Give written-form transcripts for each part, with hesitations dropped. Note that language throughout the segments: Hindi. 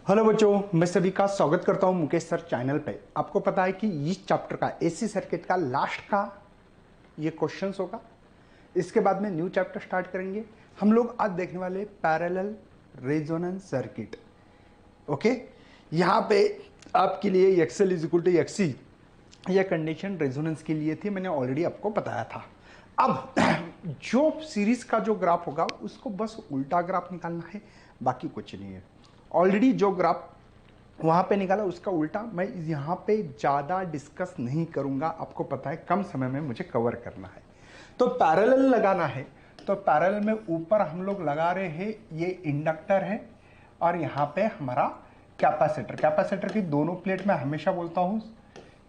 हेलो बच्चों, मैं सभी का स्वागत करता हूं मुकेश सर चैनल पे। आपको पता है कि इस चैप्टर का एसी सर्किट का लास्ट का ये क्वेश्चंस होगा। इसके बाद में न्यू चैप्टर स्टार्ट करेंगे। हम लोग आज देखने वाले पैरेलल रेजोनेंस सर्किट। ओके, यहाँ पे आपके लिए XL is equal to XC यह कंडीशन रेजोनेंस के लिए थी, मैंने ऑलरेडी आपको बताया था। अब जो सीरीज का जो ग्राफ होगा उसको बस उल्टा ग्राफ निकालना है, बाकी कुछ नहीं है। ऑलरेडी जो ग्राफ वहां पे निकाला उसका उल्टा मैं यहाँ पे ज़्यादा डिस्कस नहीं करूँगा। आपको पता है कम समय में मुझे कवर करना है, तो पैरेलल लगाना है। तो पैरेलल में ऊपर हम लोग लगा रहे हैं, ये इंडक्टर है और यहाँ पे हमारा कैपेसिटर। कैपेसिटर की दोनों प्लेट में हमेशा बोलता हूँ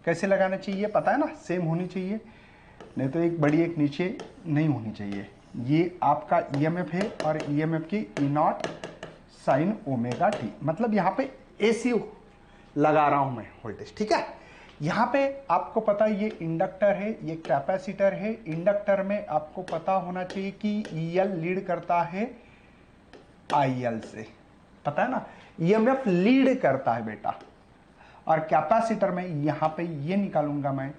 कैसे लगाना चाहिए, पता है ना, सेम होनी चाहिए, नहीं तो एक बड़ी एक नीचे नहीं होनी चाहिए। ये आपका ईएमएफ है और ईएमएफ की ई नॉट साइन ओमेगा टी, मतलब यहाँ पे एसी लगा रहा हूं मैं वोल्टेज। ठीक है, यहाँ पे आपको पता है ये इंडक्टर है, ये कैपेसिटर है। इंडक्टर में आपको पता होना चाहिए कि ईएल लीड करता है आईएल से, पता है ना, ईएमएफ लीड करता है बेटा। और कैपेसिटर में यहाँ पे ये निकालूंगा मैं,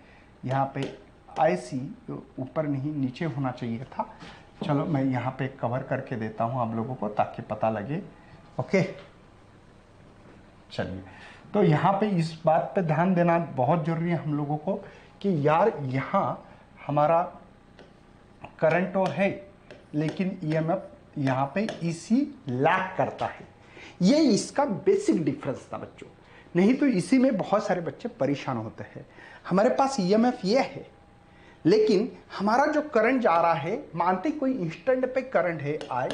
यहाँ पे आईसी ऊपर नहीं नीचे होना चाहिए था। चलो मैं यहाँ पे कवर करके देता हूँ आप लोगों को ताकि पता लगे। ओके, चलिए, तो यहाँ पे इस बात पे ध्यान देना बहुत जरूरी है हम लोगों को कि यार यहाँ हमारा करंट तो है लेकिन ईएमएफ यहाँ पे इसी लैग करता है। ये इसका बेसिक डिफरेंस था बच्चों, नहीं तो इसी में बहुत सारे बच्चे परेशान होते हैं। हमारे पास ईएमएफ ये है लेकिन हमारा जो करंट जा रहा है, मानते कोई इंस्टेंट पे करंट है आई,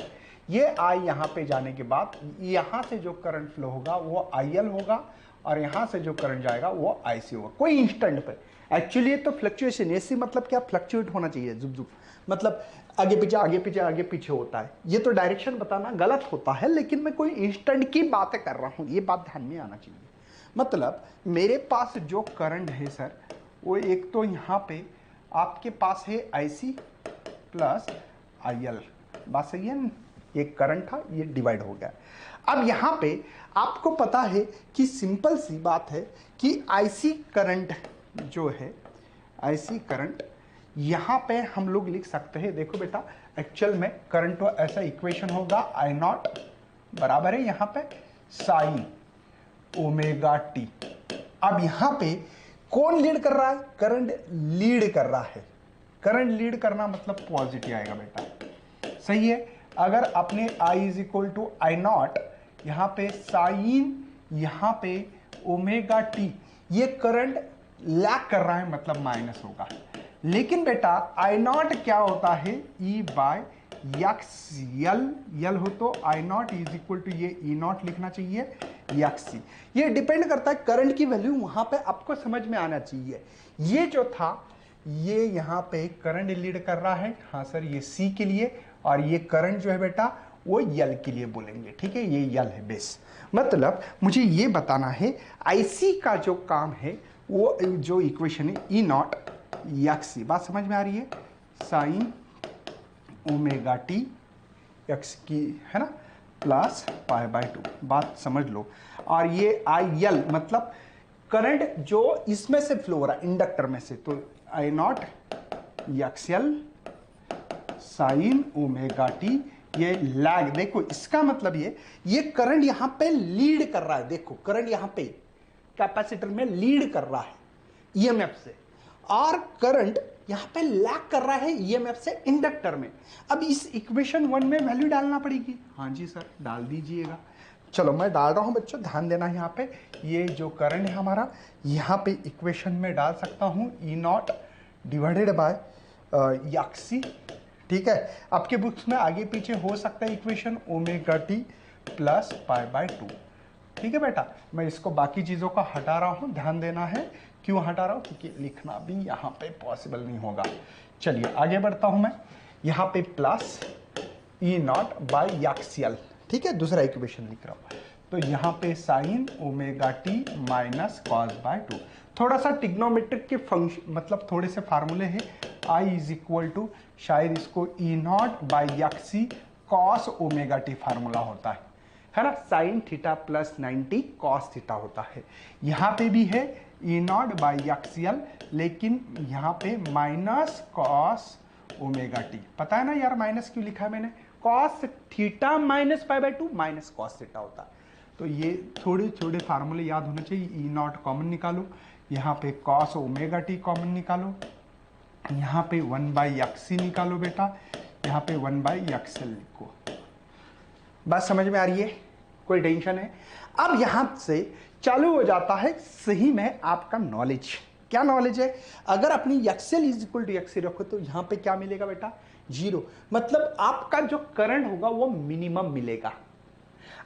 ये आई यहाँ पे जाने के बाद यहाँ से जो करंट फ्लो होगा वो आईएल होगा और यहाँ से जो करंट जाएगा वो आईसी होगा, कोई इंस्टेंट पे। एक्चुअली ये तो फ्लक्चुएशन, एसी मतलब क्या, फ्लक्चुएट होना चाहिए, जुब जुब, मतलब आगे पीछे आगे पीछे आगे पीछे होता है। ये तो डायरेक्शन बताना गलत होता है, लेकिन मैं कोई इंस्टेंट की बातें कर रहा हूँ, ये बात ध्यान में आना चाहिए। मतलब मेरे पास जो करंट है सर, वो एक तो यहाँ पे आपके पास है आईसी प्लस आईएल, बात सही है ना। एक करंट था, ये डिवाइड हो गया। अब यहाँ पे आपको पता है कि सिंपल सी बात है कि आईसी करंट जो है, आईसी करंट यहाँ पे हम लोग लिख सकते हैं। देखो बेटा, एक्चुअल में करंट तो ऐसा इक्वेशन होगा, आई नॉट बराबर है यहाँ पे साइन ओमेगा टी। अब यहाँ पे कौन लीड कर रहा है, करंट लीड कर रहा है। करंट लीड करना मतलब पॉजिटिव आएगा बेटा, सही है। अगर अपने I is equal to I naught, यहाँ पे साइन, यहाँ पे ओमेगा टी, ये करंट लैग कर रहा है मतलब माइनस होगा। लेकिन बेटा आई नॉट क्या होता है, ई बाय एक्स यल, यल हो तो I not is equal to ये ई नॉट लिखना चाहिए एक्सी। ये डिपेंड करता है करंट की वैल्यू, वहां पे आपको समझ में आना चाहिए। ये जो था, ये यहाँ पे करंट लीड कर रहा है, हाँ सर ये सी के लिए, और ये करंट जो है बेटा वो यल के लिए बोलेंगे। ठीक है, ये यल है बेस। मतलब मुझे ये बताना है आईसी का जो काम है वो जो इक्वेशन है ई नॉट एक्सी, बात समझ में आ रही है, साइन ओमेगा टी एक्स की है ना, प्लस पाई बाय 2, बात समझ लो। और ये आई यल मतलब करंट जो इसमें से फ्लो हो रहा है इंडक्टर में से, तो I naught XL sine omega t, ये लैग। देखो इसका मतलब ये करंट यहां पे लीड कर रहा है। देखो करंट यहां पे कैपेसिटर में लीड कर रहा है ईएमएफ से, और करंट यहां पे लैग कर रहा है ईएमएफ से इंडक्टर में। अब इस इक्वेशन 1 में वैल्यू डालना पड़ेगी। हाँ जी सर, डाल दीजिएगा। चलो मैं डाल रहा हूं बच्चों, ध्यान देना। यहाँ पे ये जो करंट है हमारा, यहाँ पे इक्वेशन में डाल सकता हूं ई नॉट डिवाइडेड बाय एक्सी। ठीक है, आपके बुक्स में आगे पीछे हो सकता है equation omega T plus pi by 2। ठीक है बेटा, मैं इसको बाकी चीज़ों का हटा रहा हूँ, ध्यान देना है। क्यों हटा रहा हूँ, क्योंकि लिखना भी यहाँ पे पॉसिबल नहीं होगा। चलिए आगे बढ़ता हूँ मैं, यहाँ पे plus E naught by axial. ठीक है, दूसरा इक्वेशन लिख रहा हूँ, तो यहाँ पे sign omega T minus cos bye 2। थोड़ा सा टिग्नोमेट्रिक के फंक्शन, मतलब थोड़े से फार्मूले हैं। आई इज इक्वल टू, शायद इसको E naught by XC cos omega t formula होता है ना, sine theta plus 90 cos theta होता है। यहाँ पे भी है ई नॉट बाई एक्सएल, लेकिन यहाँ पे माइनस कॉस ओमेगा टी। पता है ना यार माइनस क्यों लिखा है मैंने, cos theta minus pi by 2 minus cos theta होता है। तो ये थोड़े थोड़े फार्मूले याद होने चाहिए। ई नॉट कॉमन निकालो, यहाँ पे कॉस ओमेगा टी कॉमन निकालो, यहाँ पे 1/xc निकालो बेटा, यहाँ पे 1/xl लिखो। बात समझ में आ रही है, कोई टेंशन है? अब यहां से चालू हो जाता है सही में आपका नॉलेज। क्या नॉलेज है? अगर अपनी XL is equal to XC रखो तो यहां पे क्या मिलेगा बेटा, 0। मतलब आपका जो करंट होगा वो मिनिमम मिलेगा।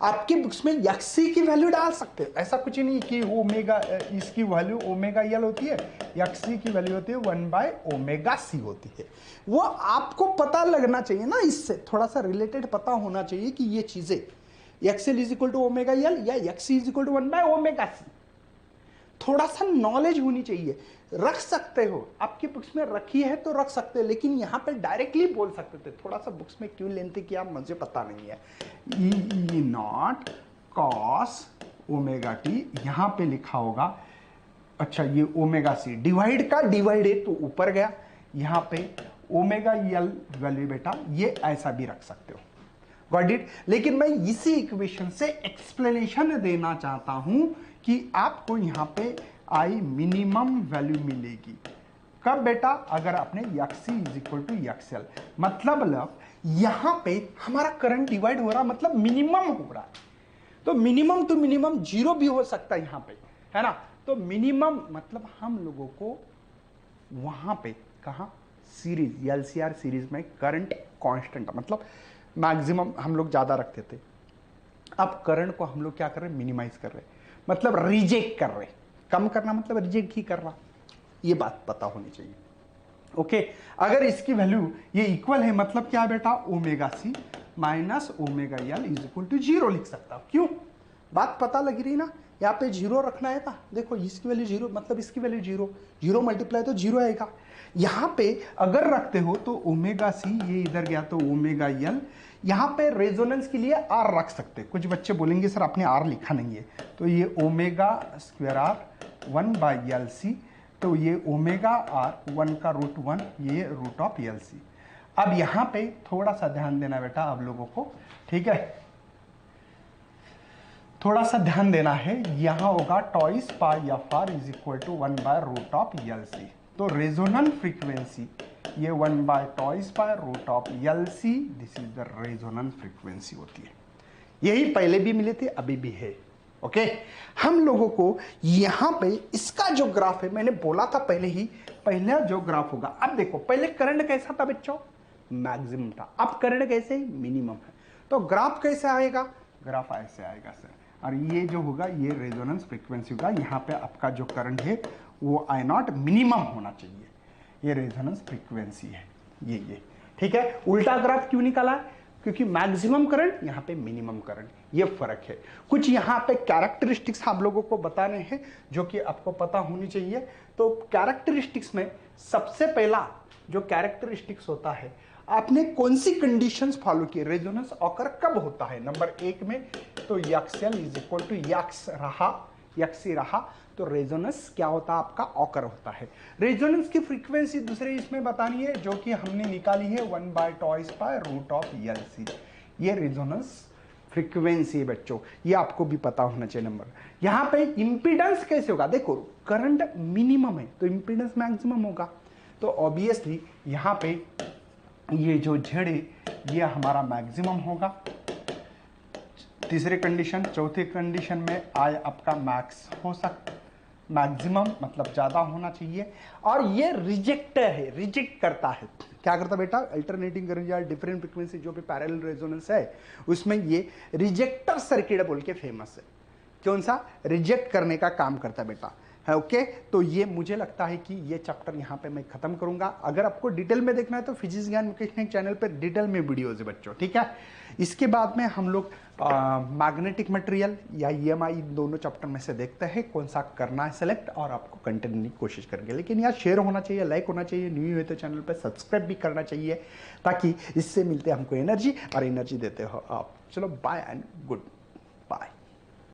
आपके बुक्स में एक्सी की वैल्यू डाल सकते हैं, ऐसा कुछ नहीं कि ओमेगा, इसकी वैल्यू ओमेगा एल होती है, एक्सी की वैल्यू होती है 1/ओमेगा-c होती है। वो आपको पता लगना चाहिए ना, इससे थोड़ा सा रिलेटेड पता होना चाहिए कि ये चीजें XL is equal to omega L या एक्सी इज इक्वल टू 1/ओमेगा-c, थोड़ा सा नॉलेज होनी चाहिए। रख सकते हो, आपकी बुक्स में रखी है तो रख सकते हो, लेकिन यहां पे डायरेक्टली बोल सकते थे। थोड़ा सा बुक्स में क्यों लेंथे किया मुझे पता नहीं है। ई नॉट कॉस ओमेगा टी यहां पे लिखा होगा, अच्छा ये ओमेगा सी डिवाइड का डिवाइड है तो ऊपर गया, यहां पे ओमेगा एल वैल्यू बेटा ये ऐसा भी रख सकते हो, गॉट इट। लेकिन मैं इसी इक्वेशन से एक्सप्लेनेशन देना चाहता हूं कि आपको यहां पे आई मिनिमम वैल्यू मिलेगी कब बेटा, अगर आपने XC is equal to XL, मतलब यहां पे हमारा करंट डिवाइड हो रहा, मतलब मिनिमम हो रहा है। तो मिनिमम टू मिनिमम 0 भी हो सकता है यहां पे, है ना। तो मिनिमम मतलब हम लोगों को वहां पे कहा सीरीज एलसीआर सीरीज में करंट कांस्टेंट, मतलब मैक्सिमम हम लोग ज्यादा रखते थे। अब करंट को हम लोग क्या कर रहे हैं, मिनिमाइज कर रहे हैं, मतलब रिजेक्ट कर रहे हैं। कम करना मतलब रिजेक्ट ही करना, ये बात पता होनी चाहिए। ओके, अगर इसकी वैल्यू ये इक्वल है मतलब क्या है बेटा, omega C minus omega L is equal to 0 लिख सकता हूं। क्यों, बात पता लग रही ना, यहाँ पे 0 रखना है था। देखो इसकी वैल्यू 0 मतलब इसकी वैल्यू 0, 0 मल्टीप्लाई तो 0 आएगा। यहाँ पे अगर रखते हो तो ओमेगा सी ये इधर गया तो ओमेगा एल, यहाँ पे रेजोनेंस के लिए आर रख सकते। कुछ बच्चे बोलेंगे सर आपने आर लिखा नहीं है, तो ये ओमेगा स्क्वायर आर 1/LC, तो ये ओमेगा आर 1 का रूट 1, ये रूट ऑफ LC। अब यहाँ पे थोड़ा सा ध्यान देना बेटा आप लोगों को, ठीक है, थोड़ा सा ध्यान देना है। यहां होगा twice pi f r is equal to one by root of LC। तो रेजोनेंट फ्रीक्वेंसी ये one by twice pi root of LC, this is the resonant frequency होती है। यही पहले भी मिले थे, अभी भी है। ओके, हम लोगों को यहां पे इसका जो ग्राफ है, मैंने बोला था पहले ही, पहला जो ग्राफ होगा। अब देखो पहले करंट कैसा था बच्चों, मैक्सिमम था, अब करंट कैसे, मिनिमम है। तो ग्राफ कैसे आएगा, ग्राफ ऐसे आएगा सर, और ये जो होगा ये रेजोनेंस फ्रीक्वेंसी होगा। यहाँ पे आपका जो करंट है वो आई नॉट मिनिमम होना चाहिए, ये रेजोनेंस फ्रीक्वेंसी है ये, ठीक है। उल्टा ग्राफ क्यों निकाला, क्योंकि मैक्सिमम करंट, यहाँ पे मिनिमम करंट, ये फर्क है। कुछ यहाँ पे कैरेक्टरिस्टिक्स आप लोगों को बताने हैं जो कि आपको पता होनी चाहिए। तो कैरेक्टरिस्टिक्स में सबसे पहला जो कैरेक्टरिस्टिक्स होता है, आपने कौन सी कंडीशंस फॉलो की, रेजोनेंस ऑकर कब होता है। नंबर 1 में तो XL is equal to XC रहा, तो रेजोनेंस क्या होता है आपका, ऑकर होता है। रेजोनेंस की फ्रीक्वेंसी दूसरे इसमें बतानी है, जो कि हमने निकाली है 1/टॉइस पाई रूट ऑफ LC। ये रेजोनेंस फ्रीक्वेंसी है बच्चों, ये आपको भी पता होना चाहिए। नंबर यहां पे इंपीडेंस कैसे होगा, देखो करंट मिनिमम है तो इंपीडेंस मैक्सिमम होगा। तो ऑब्वियसली यहां पे ये जो Z है ये हमारा मैक्सिमम होगा, तीसरे कंडीशन। चौथे कंडीशन में आई आपका मैक्स हो सकता, मैक्सिमम मतलब ज्यादा होना चाहिए। और ये रिजेक्टर है, रिजेक्ट करता है, क्या करता बेटा, अल्टरनेटिंग करंट या डिफरेंट फ्रीक्वेंसी जो भी पैरेलल रेजोनेंस है उसमें ये रिजेक्टर सर्किट बोल के फेमस है। कौन सा, रिजेक्ट करने का काम करता है बेटा, है। ओके, तो ये मुझे लगता है कि ये चैप्टर यहाँ पे मैं खत्म करूंगा। अगर आपको डिटेल में देखना है तो फिजिक्स ज्ञान मुकेश चैनल पे डिटेल में वीडियोज है बच्चों, ठीक है। इसके बाद में हम लोग मैग्नेटिक मटेरियल या EMI दोनों चैप्टर में से देखते हैं कौन सा करना है सेलेक्ट, और आपको कंटेंट देने की कोशिश करेंगे। लेकिन यार शेयर होना चाहिए, लाइक होना चाहिए, न्यू है तो चैनल पर सब्सक्राइब भी करना चाहिए, ताकि इससे मिलते हमको एनर्जी और एनर्जी देते हो आप। चलो बाय एंड गुड।